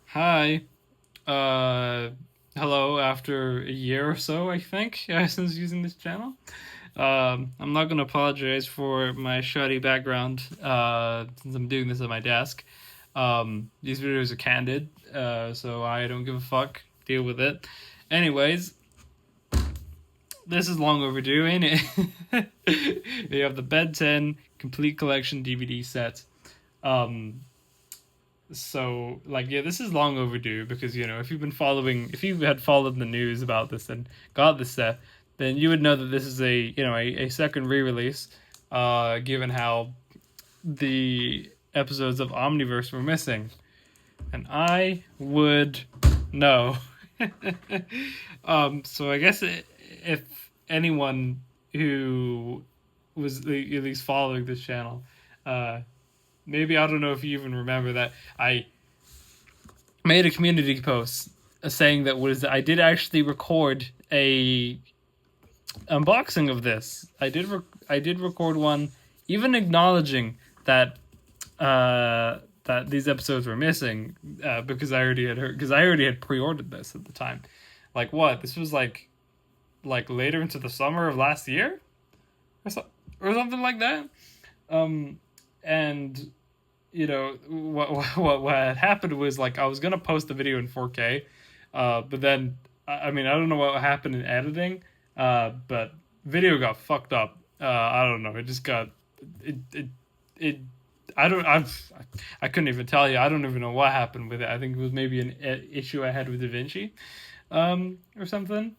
Hi. Uh, Hello. After a year or so, I think, since using this channel. I'm not gonna apologize for my shoddy background. Since I'm doing this at my desk. These videos are candid. So I don't give a fuck. Deal with it. Anyways, this is long overdue, ain't it? We have the Ben 10 complete collection DVD set. Um, so, this is long overdue because if you had followed the news about this and got this set, then you would know that this is a second re-release, given how the episodes of Omniverse were missing, and I would know. So I guess if anyone who was at least following this channel, uh, maybe I don't know if you even remember that I made a community post saying that was I did actually record a unboxing of this. I did record one, even acknowledging that that these episodes were missing, because I already had heard because I already had pre-ordered this at the time. Like what? This was like later into the summer of last year, or or something like that. Um, and what had happened was like I was gonna post the video in 4K, but then I mean I don't know what happened in editing, but video got fucked up. I don't know. It just got it it. I don't. I couldn't even tell you. I don't even know what happened with it. I think it was maybe an issue I had with DaVinci, or something.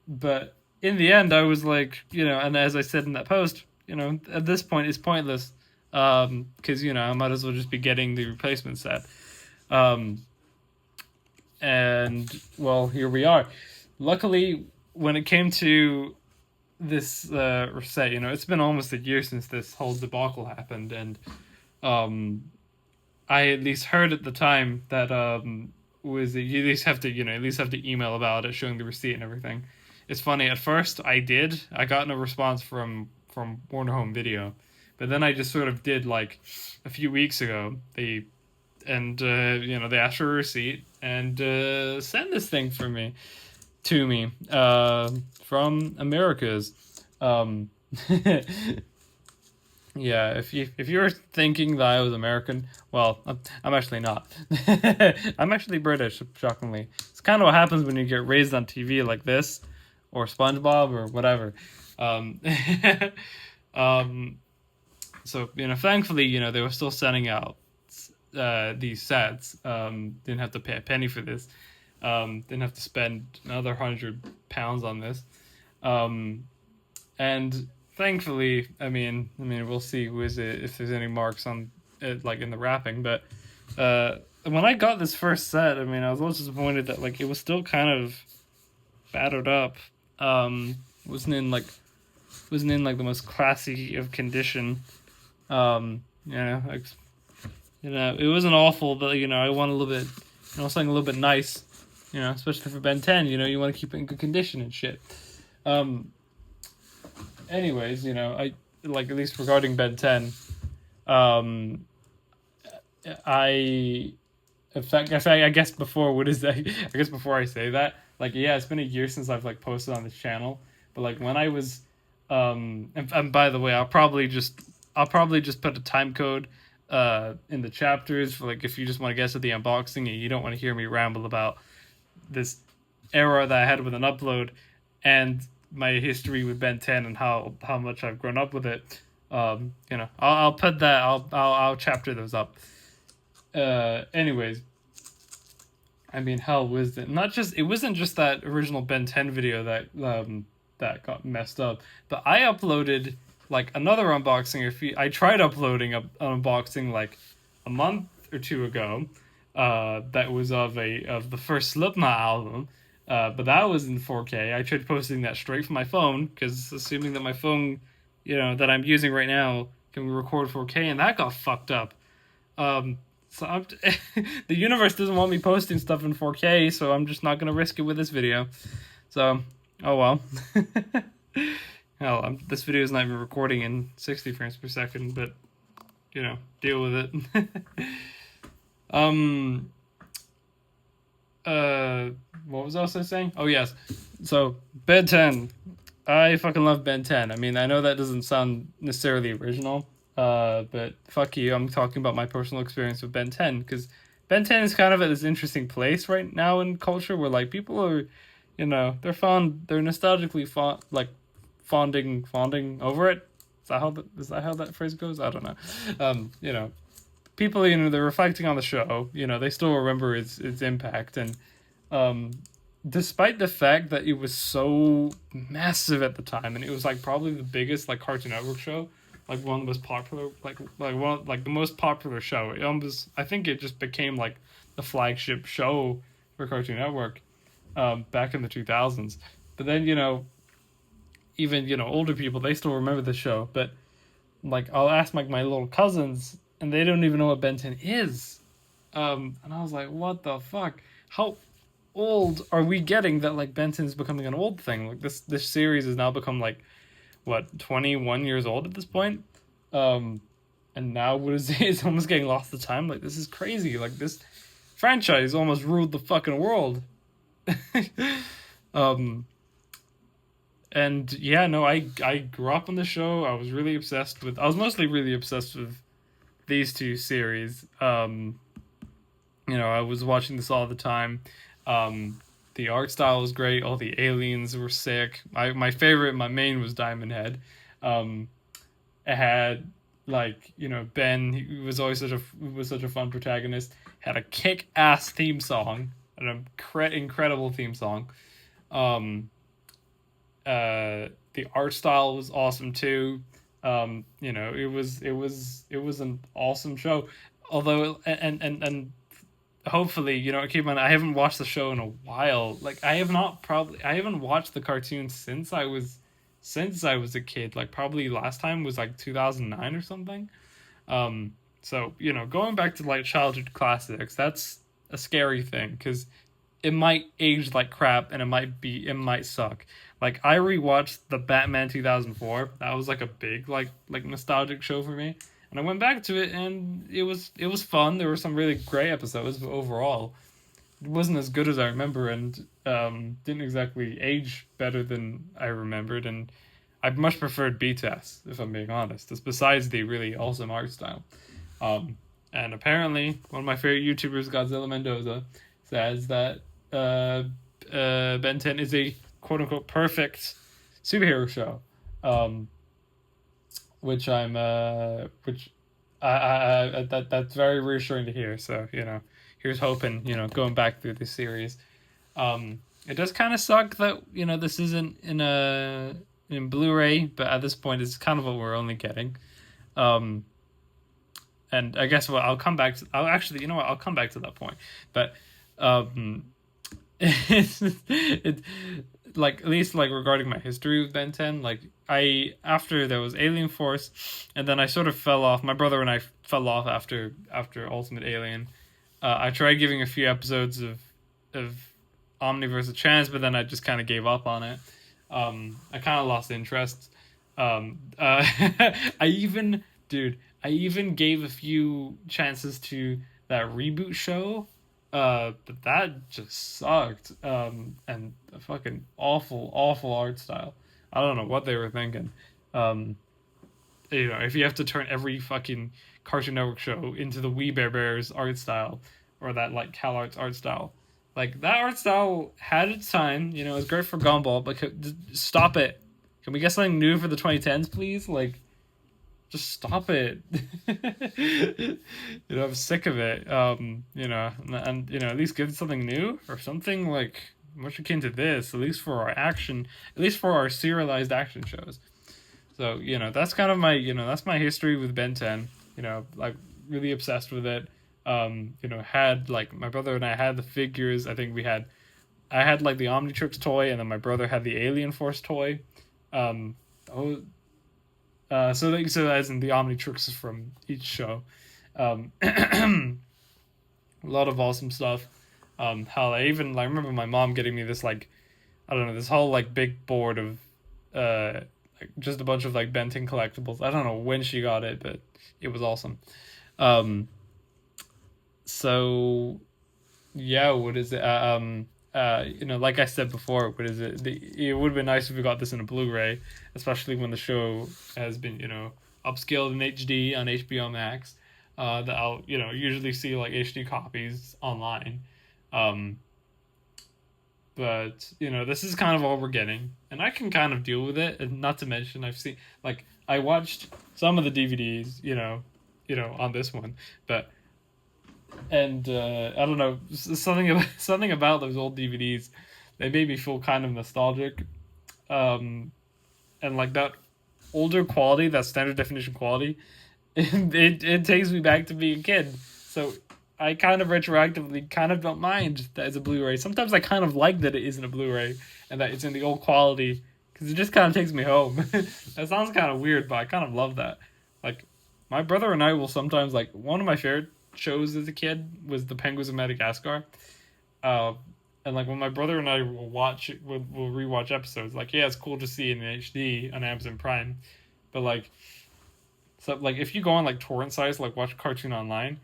But in the end, I was like, and as I said in that post, at this point, it's pointless, because I might as well just be getting the replacement set. Um, and well, here we are. Luckily, when it came to this set, it's been almost a year since this whole debacle happened, and um, I at least heard at the time that was you at least have to at least have to email about it, showing the receipt and everything. It's funny. At first, I got no response from Warner Home Video, but then I just sort of did like a few weeks ago. They asked for a receipt and sent this thing for me to me from Americas. Um, Yeah, if you're thinking that I was American, well, I'm actually not. I'm actually British, shockingly. It's kind of what happens when you get raised on TV like this, or SpongeBob, or whatever. Um, um, so thankfully, they were still sending out these sets. Didn't have to pay a penny for this. Didn't have to spend another £100 on this. Um, and thankfully, we'll see who is it if there's any marks on it, like in the wrapping. But when I got this first set, I was a little disappointed that like it was still kind of battered up. Wasn't in like the most classy of condition. Like, it wasn't awful, but I want a little bit, something a little bit nice. Especially for Ben 10. You want to keep it in good condition and shit. Anyways, I like at least regarding Ben 10, um, I I guess before what is that? I guess before I say that, like yeah, it's been a year since I've like posted on this channel, but like when I was, and by the way, I'll probably just put a time code in the chapters for like if you just want to guess at the unboxing and you don't want to hear me ramble about this error that I had with an upload and my history with Ben 10 and how much I've grown up with it. I'll put that. I'll chapter those up. Anyways, hell was it not just it wasn't just that original Ben 10 video that got messed up, but I uploaded like another unboxing. I tried uploading an unboxing like a month or two ago, that was of the first Slipknot album. But that was in 4K. I tried posting that straight from my phone because assuming that my phone, that I'm using right now can record 4K, and that got fucked up. So the universe doesn't want me posting stuff in 4K, so I'm just not gonna risk it with this video. So, oh well. Hell, this video is not even recording in 60 frames per second, but deal with it. um, uh, what was I also saying? Oh yes, so Ben 10. I fucking love Ben 10. I mean, I know that doesn't sound necessarily original, but fuck you. I'm talking about my personal experience with Ben 10 because Ben 10 is kind of at this interesting place right now in culture where like people are, they're nostalgically fonding over it. Is that how that phrase goes? I don't know. People, they're reflecting on the show. They still remember its impact, and um, despite the fact that it was so massive at the time, and it was like probably the biggest like Cartoon Network show, like one of the most popular, like the most popular show. It almost, I think it just became like the flagship show for Cartoon Network, back in the 2000s. But then even older people, they still remember the show, but like I'll ask like my little cousins, and they don't even know what Ben 10 is. And I was like, what the fuck? How old are we getting that like Ben 10 is becoming an old thing? Like this series has now become like what, 21 years old at this point. Um, and now what is it? It's almost getting lost to time. Like this is crazy. Like this franchise almost ruled the fucking world. um, and yeah, no, I grew up on the show. I was mostly really obsessed with these two series. I was watching this all the time. The art style was great. All the aliens were sick. My main was Diamond Head. Um, it had like Ben. He was such a fun protagonist. Had a kick ass theme song, incredible theme song. Um, the art style was awesome too. It was an awesome show. Although and hopefully, keep in mind I haven't watched the show in a while. Like I haven't watched the cartoon since I was a kid. Like probably last time was like 2009 or something. So, going back to like childhood classics, that's a scary thing because it might age like crap and it might suck. Like I rewatched the Batman 2004. That was like a big like nostalgic show for me. And I went back to it and it was fun. There were some really great episodes, but overall it wasn't as good as I remember, and didn't exactly age better than I remembered, and I much preferred BTS, if I'm being honest. It's besides the really awesome art style. And apparently, one of my favorite YouTubers, Godzilla Mendoza, says that Ben 10 is a quote unquote perfect superhero show, um, which that's very reassuring to hear. So here's hoping, going back through this series. It does kind of suck that this isn't in Blu-ray, but at this point, it's kind of what we're only getting. Um, and I guess what I'll come back to. I'll actually, I'll come back to that point. But um, it like at least like regarding my history with Ben 10, like I after there was Alien Force, and then I sort of fell off. My brother and I fell off after Ultimate Alien. I tried giving a few episodes of Omniverse a chance, but then I just kind of gave up on it. I kind of lost interest. I even gave a few chances to that reboot show, but that just sucked. And a fucking awful, awful art style. I don't know what they were thinking. Um, if you have to turn every fucking Cartoon Network show into the We Bare Bears art style, or that like Cal Arts art style, like that art style had its time. It was great for Gumball, but stop it. Can we get something new for the 2010s, please? Like, just stop it. I'm sick of it. And at least give it something new or something like much akin to this. At least for our serialized action shows. So that's kind of that's my history with Ben 10. Like really obsessed with it. Had like my brother and I had the figures. I had like the Omnitrix toy, and then my brother had the Alien Force toy. Um, oh, so as in the Omnitrix from each show. A lot of awesome stuff. Hell, I remember my mom getting me this like, I don't know, this whole like big board of like just a bunch of like Ben 10 collectibles. I don't know when she got it, but it was awesome. Um, so Yeah, what is it? Like I said before, what is it? It would have been nice if we got this in a Blu-ray, especially when the show has been, upscaled in HD on HBO Max. That I'll, usually see like HD copies online. Um, but this is kind of all we're getting, and I can kind of deal with it. And not to mention, I've seen like I watched some of the DVDs, on this one, but and I don't know, something about those old DVDs. They made me feel kind of nostalgic, um, and like that older quality, that standard definition quality, it takes me back to being a kid. So I kind of retroactively kind of don't mind that it's a Blu-ray. Sometimes I kind of like that it isn't a Blu-ray and that it's in the old quality because it just kind of takes me home. That sounds kind of weird, but I kind of love that. Like my brother and I will sometimes like one of my favorite shows as a kid was The Penguins of Madagascar. Uh, and like when my brother and I will rewatch episodes, like yeah, it's cool to see in HD on Amazon Prime, but like so like if you go on like torrent sites like watch cartoon online,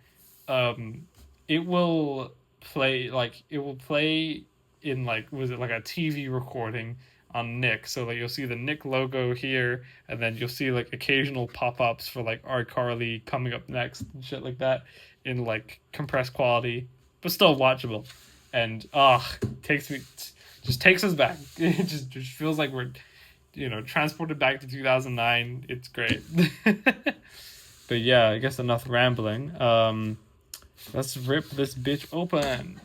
um, it will play in like was it like a TV recording on Nick. So like you'll see the Nick logo here, and then you'll see like occasional pop ups for like iCarly coming up next and shit like that in like compressed quality, but still watchable. And takes me just takes us back. It just feels like we're transported back to 2009. It's great. But yeah, I guess enough rambling. Let's rip this bitch open.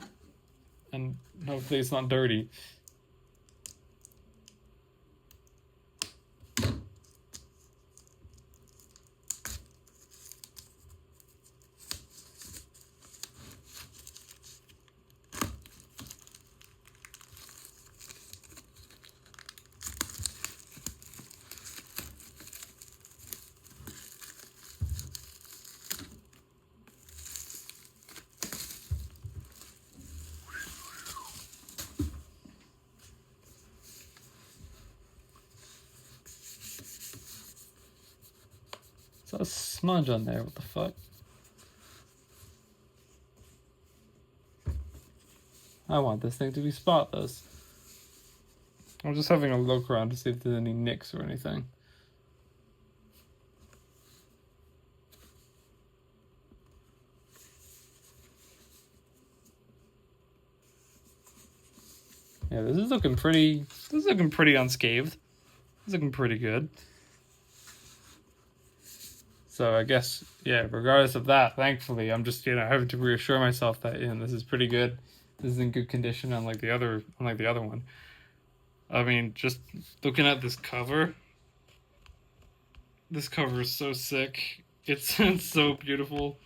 And hopefully it's not dirty. There's a smudge on there, what the fuck? I want this thing to be spotless. I'm just having a look around to see if there's any nicks or anything. Yeah, this is looking pretty unscathed. This is looking pretty good. So I guess, yeah, regardless of that, thankfully, I'm just, having to reassure myself that, this is pretty good. This is in good condition unlike the other one. I mean, just looking at this cover is so sick. It's so beautiful.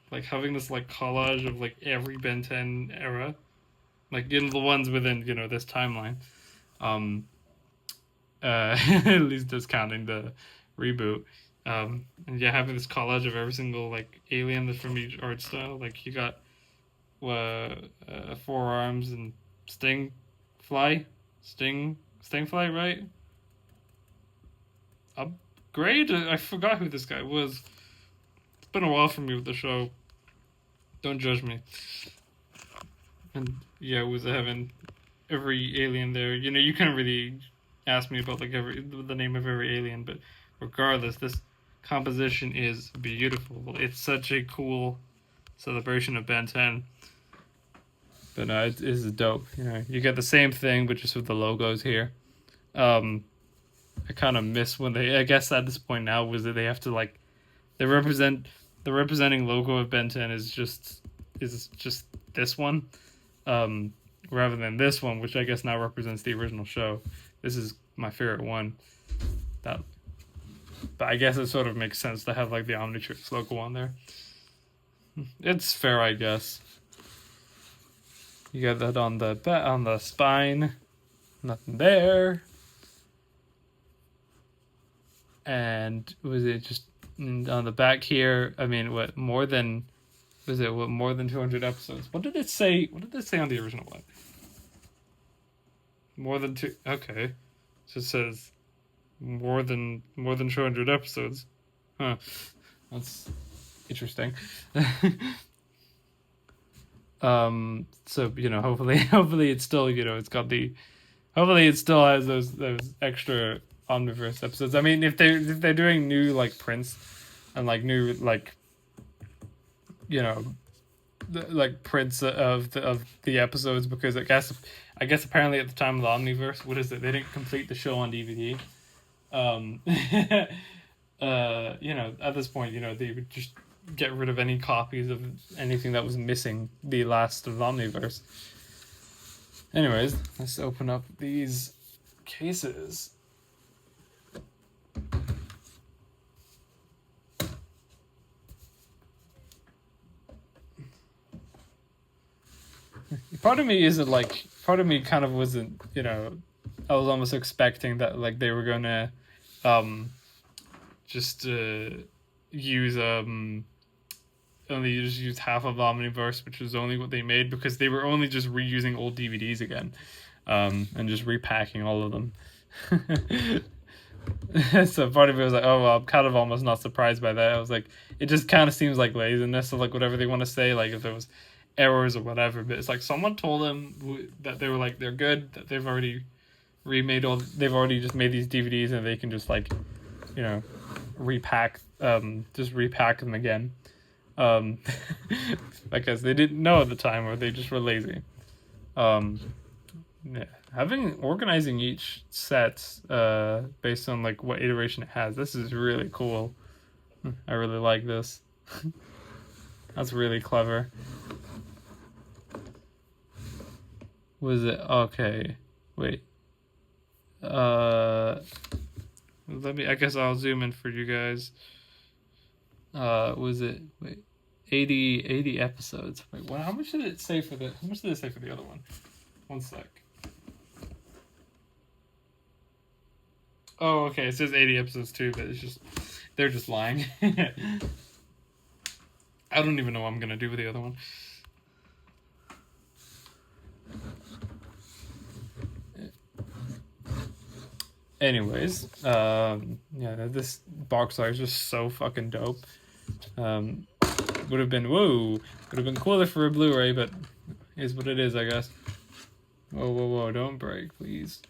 Like having this like collage of like every Ben 10 era, like the ones within this timeline. Um, at least discounting the reboot. And yeah, having this collage of every single like alien that's from each art style. Like you got four arms and stingfly, right? Upgrade. I forgot who this guy was. It's been a while for me with the show. Don't judge me. And yeah, was having every alien there. You can't really ask me about like the name of every alien, but regardless, this composition is beautiful. It's such a cool celebration of Ben 10. But no, it is dope. You get the same thing, but just with the logos here. I kind of miss when I guess at this point now was that they have to like, they represent the representing logo of Ben 10 is just this one, rather than this one, which I guess now represents the original show. This is my favorite one. But I guess it sort of makes sense to have like the Omnitrix logo on there. It's fair, I guess. You got that on the spine, nothing there. And was it just on the back here? I mean, more than 200 episodes? What did it say? What did it say on the original one? More than two. Okay, so it says more than 200 episodes. Huh. That's interesting. So hopefully it's still it's got the hopefully it still has those extra Omniverse episodes. I mean, if they're doing new like prints and like new like like prints of the episodes, because I guess apparently at the time of the Omniverse, what is it? They didn't complete the show on DVD. Um, at this point, they would just get rid of any copies of anything that was missing the last of the Omniverse. Anyways, let's open up these cases. Part of me kind of wasn't, I was almost expecting that like they were gonna just use only just use half of Omniverse, which was only what they made, because they were only just reusing old DVDs again, and just repacking all of them. So part of me was like, oh well, I'm kind of almost not surprised by that. I was like, it just kind of seems like laziness of like whatever they want to say, like if there was errors or whatever. But it's like someone told them that they were like they're good, that they've already they've already just made these DVDs and they can just like, repack them again. Because they didn't know at the time, or they just were lazy. Yeah. Organizing each set based on like what iteration it has, this is really cool. I really like this. That's really clever. Was it okay? Wait. I guess I'll zoom in for you guys. Was it 80 episodes? Wait, how much did it say for the other one? One sec. Oh, okay. It says 80 episodes too, but they're just lying. I don't even know what I'm gonna do with the other one. Anyways, this box art is just so fucking dope. Would have been cooler for a Blu-ray, but is what it is, I guess. Whoa, don't break, please.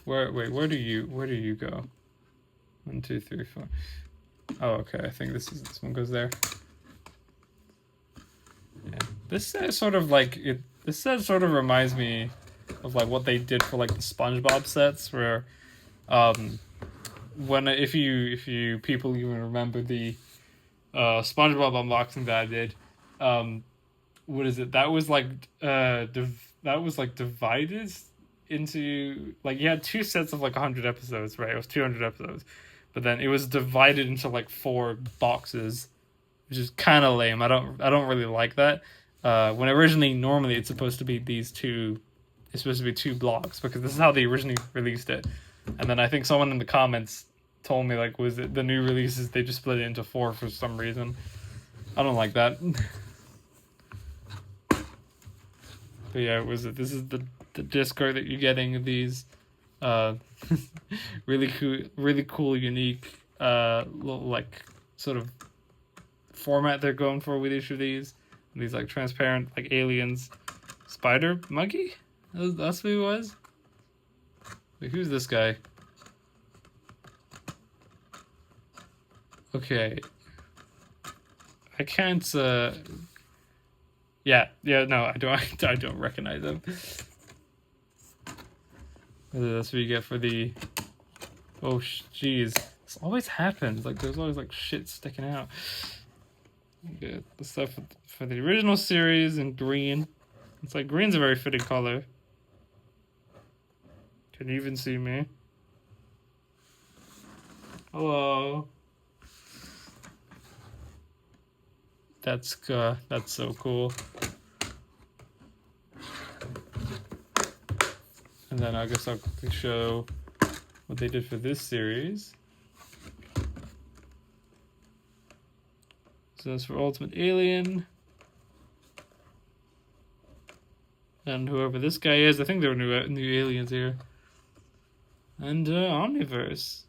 Where do you go? 1, 2, 3, 4. Oh, okay. I think this one goes there. Yeah, this set sort of reminds me of like what they did for like the SpongeBob sets, where if you people even remember the SpongeBob unboxing that I did, what is it? That was like divided into like, you had 2 sets of like 100 episodes, right? It was 200 episodes, but then it was divided into like 4 boxes, which is kind of lame. I don't really like that. When normally it's supposed to be it's supposed to be 2 blocks, because this is how they originally released it. And then I think someone in the comments told me like, was it the new releases, they just split it into 4 for some reason. I don't like that. But yeah, this is the disc art that you're getting of these really cool, unique little like sort of format they're going for with each of these. And these like transparent like aliens. Spider monkey? That's who he was? Wait, who's this guy? Okay. I can't no, I don't recognize him. That's what you get for the... Oh, jeez. This always happens. Like, there's always, like, shit sticking out. Yeah, the stuff for the original series in green. It's like, green's a very fitting color. Can you even see me? Hello. That's so cool. And then I guess I'll quickly show what they did for this series. So that's for Ultimate Alien. And whoever this guy is, I think there were new aliens here. And Omniverse.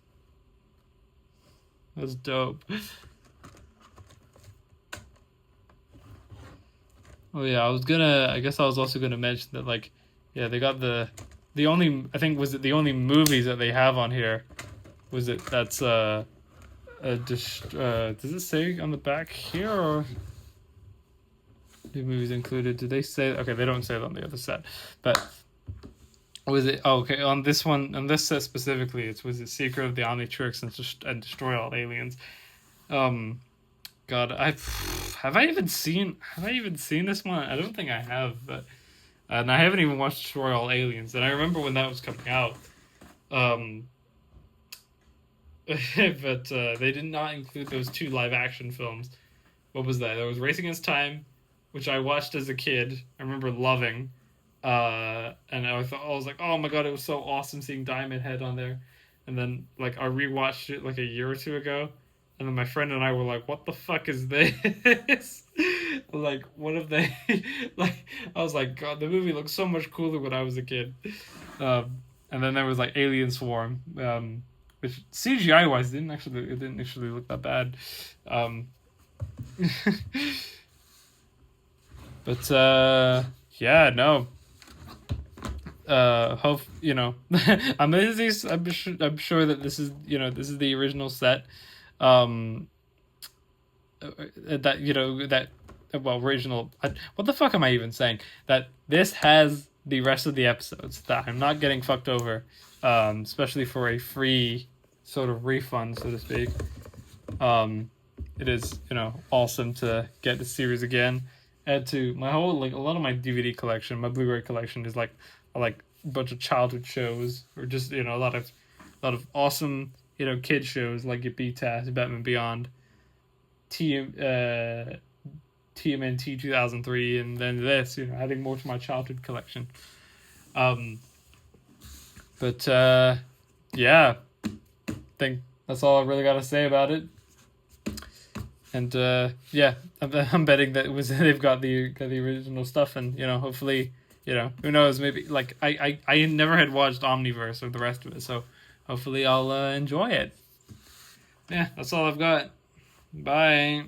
That's dope. Oh yeah, I guess I was also gonna mention that, like, yeah, they got the only, I think, was it the only movies that they have on here, was it that's does it say on the back here, or new movies included? Did they say? Okay, they don't say it on the other set, but was it? Oh, okay, on this one, on this set specifically, was it Secret of the Omnitrix and Destroy All Aliens. Um, God, have I even seen this one? I don't think I have, but and I haven't even watched Destroy All Aliens. And I remember when that was coming out, um, but they did not include those two live action films. What was that? There was Race Against Time, which I watched as a kid. I remember loving, and I was like, oh my god, it was so awesome seeing Diamond Head on there. And then like I rewatched it like a year or two ago, and then my friend and I were like, what the fuck is this? Like, what have they? Like, I was like, God, the movie looked so much cooler when I was a kid. And then there was like Alien Swarm, which CGI wise didn't actually look that bad. Um, but yeah, no. Hope you know. I'm sure that this is the original set. Um, that that well original. What the fuck am I even saying? That this has the rest of the episodes that I'm not getting fucked over, especially for a free sort of refund, so to speak. It is awesome to get the series again. Add to my whole, like, a lot of my DVD collection, my Blu-ray collection is like a bunch of childhood shows, or just a lot of awesome kid shows like your BTAS, Batman Beyond, TMNT 2003, and then this, adding more to my childhood collection. But yeah, I think that's all I really got to say about it. And yeah, I'm betting that they've got the original stuff, and hopefully, who knows, maybe like I never had watched Omniverse or the rest of it, so hopefully I'll enjoy it. Yeah, that's all I've got. Bye.